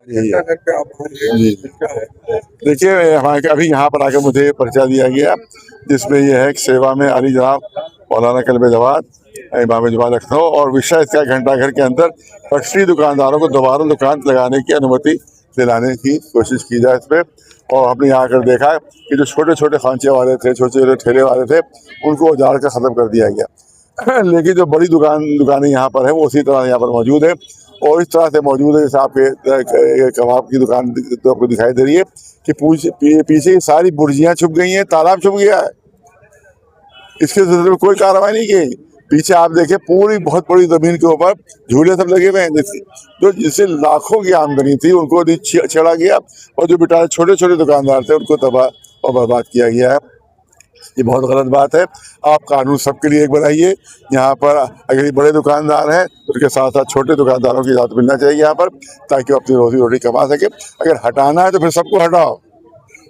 यही है घर पे आप जी। क्या है? देखिए हमारे अभी यहाँ पर आकर मुझे परिचय दिया गया, जिसमें यह है कि सेवा में अली जनाब मौलाना कल्बे जवाद इमाम जमा लखनऊ, और विषय इसका घंटाघर के अंदर पटरी दुकानदारों को दोबारा दुकान लगाने की अनुमति दिलाने की कोशिश की जाए इसमें। और हमने यहाँ आकर देखा कि जो छोटे छोटे खांचे वाले थे, छोटे छोटे ठेले वाले थे, उनको उजाड़ कर ख़त्म कर दिया गया। लेकिन जो बड़ी दुकानें यहाँ पर है वो उसी तरह यहाँ पर मौजूद है, और इस तरह से मौजूद है जैसे आपके कबाब की दुकान तो आपको दिखाई दे रही है कि पीछे सारी बुर्जियां छुप गई हैं, तालाब छुप गया है। इसके सिलसिले में कोई कार्रवाई नहीं की। पीछे आप देखिए पूरी बहुत बड़ी जमीन के ऊपर झूले सब लगे हुए हैं, जो जिससे लाखों की आमदनी थी उनको छेड़ा गया, और जो बेचारे छोटे छोटे दुकानदार थे उनको तबाह और बर्बाद किया गया है। ये बहुत गलत बात है। आप कानून सबके लिए एक बनाइए। यहाँ पर अगर ये बड़े दुकानदार हैं तो उनके साथ साथ छोटे दुकानदारों की इजाज़त मिलना चाहिए यहाँ पर, ताकि वो अपनी रोजी रोटी कमा सके। अगर हटाना है तो फिर सबको हटाओ,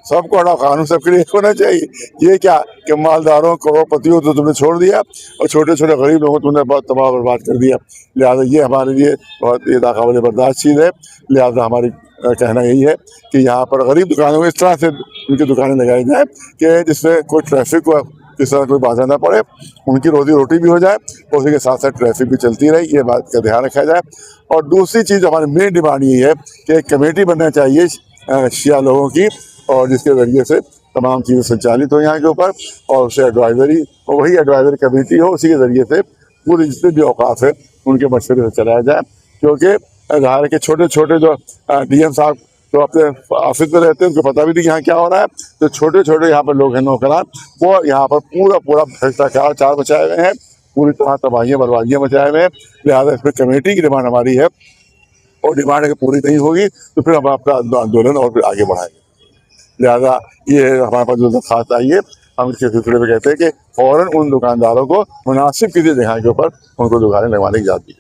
सबको हटाओ, कानून सबके लिए एक होना चाहिए। ये क्या कि मालदारों करोड़पतियों तो तुमने छोड़ दिया और छोटे छोटे गरीब लोगों को तुमने बहुत तबाह बर्बाद कर दिया। लिहाजा ये हमारे लिए बहुत ये नाकाबिल बर्दाश्त चीज़ है। लिहाजा हमारी कहना यही है कि यहाँ पर गरीब दुकानों में इस तरह से उनकी दुकानें लगाई जाए कि जिससे कोई ट्रैफिक को किस तरह कोई बाधा ना पड़े, उनकी रोजी रोटी भी हो जाए और उसी के साथ साथ ट्रैफिक भी चलती रहे। ये बात का ध्यान रखा जाए। और दूसरी चीज़ हमारी मेन डिमांड यही है कि एक कमेटी बनना चाहिए शिया लोगों की, और जिसके ज़रिए से तमाम चीज़ें संचालित हो यहाँ के ऊपर, और उसे एडवाइजरी और वही एडवाइजरी कमेटी हो, उसी के ज़रिए से पूरे जितने भी औकात है उनके मशवरे से चलाया जाए। क्योंकि ज़ाहिर है कि छोटे छोटे जो डीएम साहब तो अपने ऑफिस में रहते हैं, उनको पता भी नहीं यहाँ क्या हो रहा है। तो छोटे छोटे यहाँ पर लोग हैं नौकरान, वो यहाँ पर पूरा भ्रष्टाचार मचाए हुए हैं, पूरी तरह तबाहियाँ बर्बादियाँ मचाए हुए हैं। लिहाजा इसमें कमेटी की डिमांड हमारी है, और डिमांड अगर पूरी नहीं होगी तो फिर हम आपका आंदोलन और फिर आगे बढ़ाएंगे। लिहाजा ये हमारे पास जो दरख्वास्त आई है, हम इसके सिलसिले में कहते हैं कि फ़ौरन उन दुकानदारों को मुनासिब किसी जगह के ऊपर उनको दुकानें लगवाने की इजाज़त दी जाए।